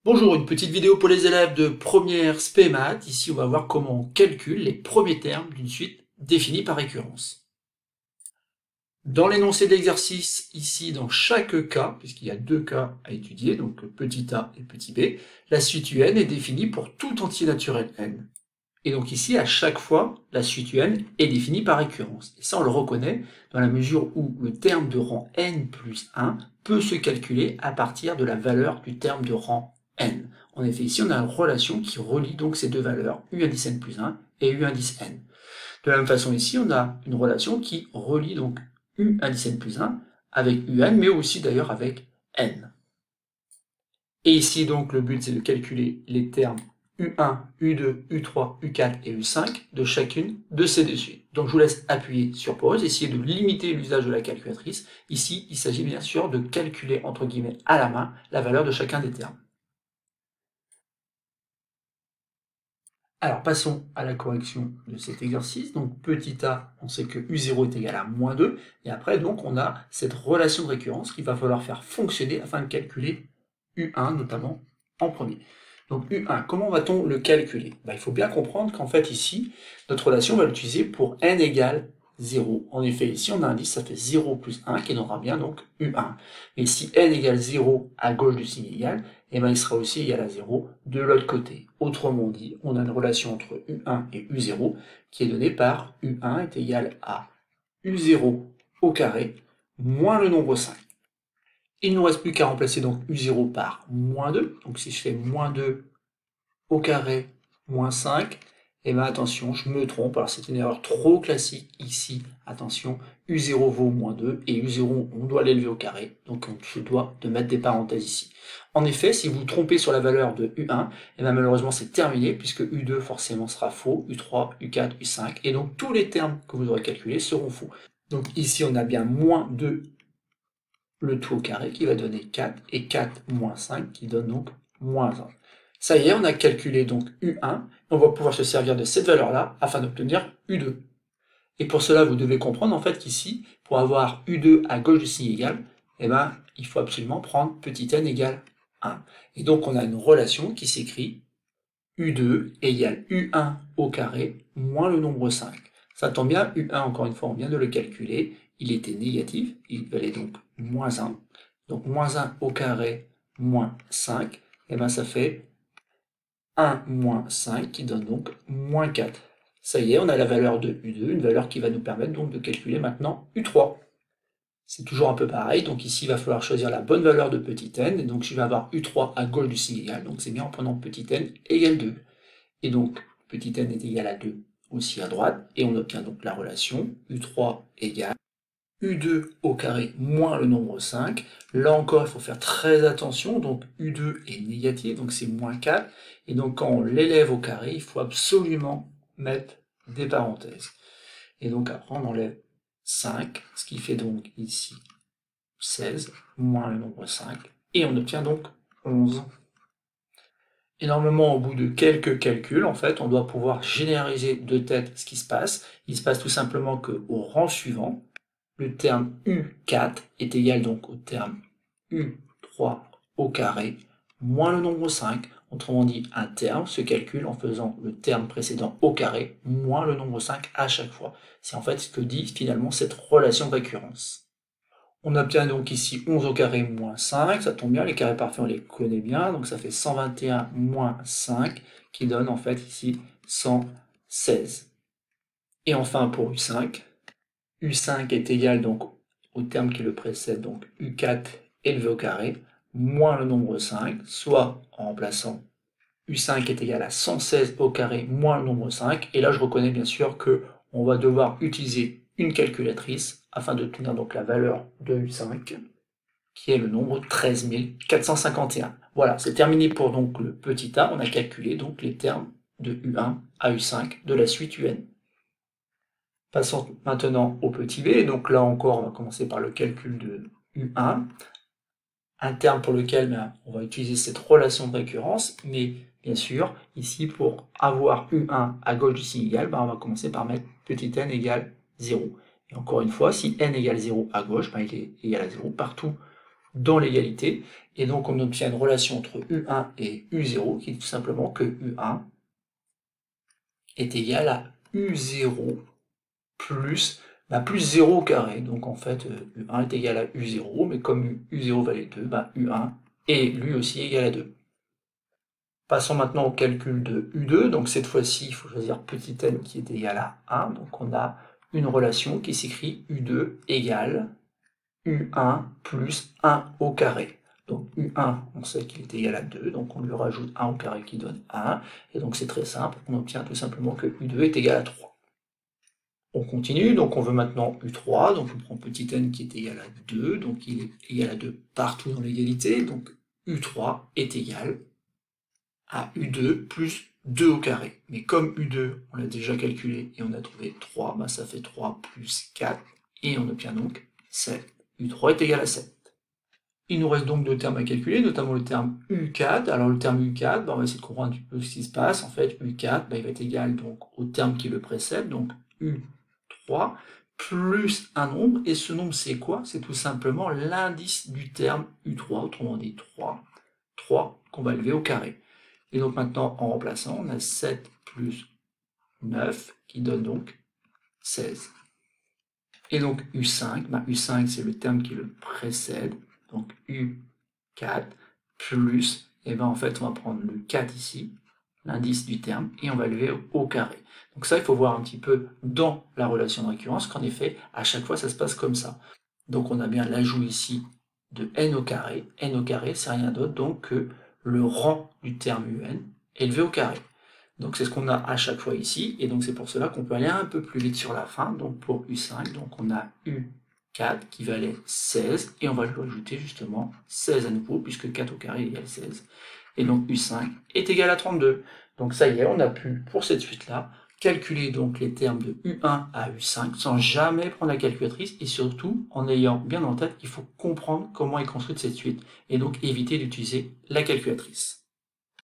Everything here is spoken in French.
Bonjour, une petite vidéo pour les élèves de première spé maths. Ici, on va voir comment on calcule les premiers termes d'une suite définie par récurrence. Dans l'énoncé d'exercice, ici, dans chaque cas, puisqu'il y a deux cas à étudier, donc petit a et petit b, la suite un est définie pour tout entier naturel n. Et donc ici, à chaque fois, la suite un est définie par récurrence. Et ça, on le reconnaît dans la mesure où le terme de rang n plus 1 peut se calculer à partir de la valeur du terme de rang n. En effet, ici, on a une relation qui relie donc ces deux valeurs, u indice n plus 1 et u indice n. De la même façon, ici, on a une relation qui relie donc u indice n plus 1 avec un, mais aussi d'ailleurs avec n. Et ici, donc, le but, c'est de calculer les termes U1, U2, U3, U4 et U5 de chacune de ces deux suites. Donc je vous laisse appuyer sur pause, essayer de limiter l'usage de la calculatrice. Ici, il s'agit bien sûr de calculer, entre guillemets, à la main, la valeur de chacun des termes. Alors passons à la correction de cet exercice. Donc petit a, on sait que U0 est égal à moins 2, et après donc on a cette relation de récurrence qu'il va falloir faire fonctionner afin de calculer U1 notamment en premier. Donc U1, comment va-t-on le calculer? Il faut bien comprendre qu'en fait ici, notre relation, on va l'utiliser pour n égale 0. En effet, ici on a un indice, ça fait 0 plus 1 qui donnera bien donc U1. Mais si n égale 0 à gauche du signe égal, et il sera aussi égal à 0 de l'autre côté. Autrement dit, on a une relation entre U1 et U0 qui est donnée par U1 est égal à U0 au carré moins le nombre 5. Il ne nous reste plus qu'à remplacer donc U0 par moins 2. Donc si je fais moins 2 au carré moins 5, et bien attention, je me trompe. Alors c'est une erreur trop classique ici. Attention, U0 vaut moins 2 et U0 on doit l'élever au carré. Donc on se doit de mettre des parenthèses ici. En effet, si vous vous trompez sur la valeur de U1, et bien malheureusement c'est terminé puisque U2 forcément sera faux, U3, U4, U5. Et donc tous les termes que vous aurez calculés seront faux. Donc ici on a bien moins 2 le tout au carré qui va donner 4, et 4 moins 5 qui donne donc moins 1. Ça y est, on a calculé donc U1, on va pouvoir se servir de cette valeur-là afin d'obtenir U2. Et pour cela, vous devez comprendre en fait qu'ici, pour avoir U2 à gauche du signe égal, il faut absolument prendre petit n égale 1. Et donc on a une relation qui s'écrit U2 égale U1 au carré moins le nombre 5. Ça tombe bien, U1, encore une fois, on vient de le calculer, il était négatif, il valait donc moins 1. Donc moins 1 au carré moins 5, et ça fait 1 moins 5 qui donne donc moins 4. Ça y est, on a la valeur de U2, une valeur qui va nous permettre donc de calculer maintenant U3. C'est toujours un peu pareil, donc ici il va falloir choisir la bonne valeur de petit n, et donc je vais avoir U3 à gauche du signe égal, donc c'est bien en prenant petit n égale 2. Et donc petit n est égal à 2 aussi à droite, et on obtient donc la relation U3 égale U2 au carré moins le nombre 5. Là encore, il faut faire très attention, donc U2 est négatif, donc c'est moins 4, et donc quand on l'élève au carré, il faut absolument mettre des parenthèses. Et donc après on enlève 5, ce qui fait donc ici 16, moins le nombre 5, et on obtient donc 11. Et normalement, au bout de quelques calculs, en fait, on doit pouvoir généraliser de tête ce qui se passe. Il se passe tout simplement qu'au rang suivant, le terme U4 est égal donc au terme U3 au carré moins le nombre 5. Autrement dit, un terme se calcule en faisant le terme précédent au carré moins le nombre 5 à chaque fois. C'est en fait ce que dit finalement cette relation de récurrence. On obtient donc ici 11 au carré moins 5, ça tombe bien, les carrés parfaits on les connaît bien, donc ça fait 121 moins 5, qui donne en fait ici 116. Et enfin pour U5, U5 est égal donc au terme qui le précède, donc U4 élevé au carré, moins le nombre 5, soit en remplaçant U5 est égal à 116 au carré moins le nombre 5, et là je reconnais bien sûr que on va devoir utiliser une calculatrice afin d'obtenir donc la valeur de U5, qui est le nombre 13 451. Voilà, c'est terminé pour donc le petit a, on a calculé donc les termes de U1 à U5 de la suite UN. Passons maintenant au petit b, donc là encore on va commencer par le calcul de U1, un terme pour lequel on va utiliser cette relation de récurrence, mais bien sûr, ici pour avoir U1 à gauche du signe égal, on va commencer par mettre petit n égale 0. Et encore une fois, si n égale 0 à gauche, il est égal à 0 partout dans l'égalité, et donc on obtient une relation entre U1 et U0, qui est tout simplement que U1 est égal à U0 plus 0 au carré. Donc en fait, U1 est égal à U0, mais comme U0 valait 2, U1 est lui aussi égal à 2. Passons maintenant au calcul de U2, donc cette fois-ci, il faut choisir petit n qui est égal à 1, donc on a une relation qui s'écrit U2 égale U1 plus 1 au carré. Donc U1, on sait qu'il est égal à 2, donc on lui rajoute 1 au carré qui donne 1, et donc c'est très simple, on obtient tout simplement que U2 est égal à 3. On continue, donc on veut maintenant U3, donc on prend petit n qui est égal à 2, donc il est égal à 2 partout dans l'égalité, donc U3 est égal à U2 plus 2 au carré. Mais comme U2, on l'a déjà calculé et on a trouvé 3, ça fait 3 plus 4, et on obtient donc 7. U3 est égal à 7. Il nous reste donc deux termes à calculer, notamment le terme U4. Alors le terme U4, on va essayer de comprendre un petit peu ce qui se passe. En fait, U4, il va être égal donc au terme qui le précède, donc U3, plus un nombre. Et ce nombre, c'est quoi? C'est tout simplement l'indice du terme U3, autrement dit 3. 3 qu'on va élever au carré. Et donc maintenant, en remplaçant, on a 7 plus 9, qui donne donc 16. Et donc U5, U5 c'est le terme qui le précède, donc U4 plus, en fait on va prendre le 4 ici, l'indice du terme, et on va lever au carré. Donc ça, il faut voir un petit peu dans la relation de récurrence qu'en effet, à chaque fois ça se passe comme ça. Donc on a bien l'ajout ici de n au carré c'est rien d'autre donc que le rang du terme un élevé au carré. Donc c'est ce qu'on a à chaque fois ici, et donc c'est pour cela qu'on peut aller un peu plus vite sur la fin. Donc pour U5, donc on a U4 qui valait 16, et on va lui ajouter justement 16 à nouveau, puisque 4 au carré égale 16. Et donc U5 est égal à 32. Donc ça y est, on a pu, pour cette suite-là, calculer donc les termes de U1 à U5 sans jamais prendre la calculatrice, et surtout en ayant bien en tête qu'il faut comprendre comment est construite cette suite, et donc éviter d'utiliser la calculatrice.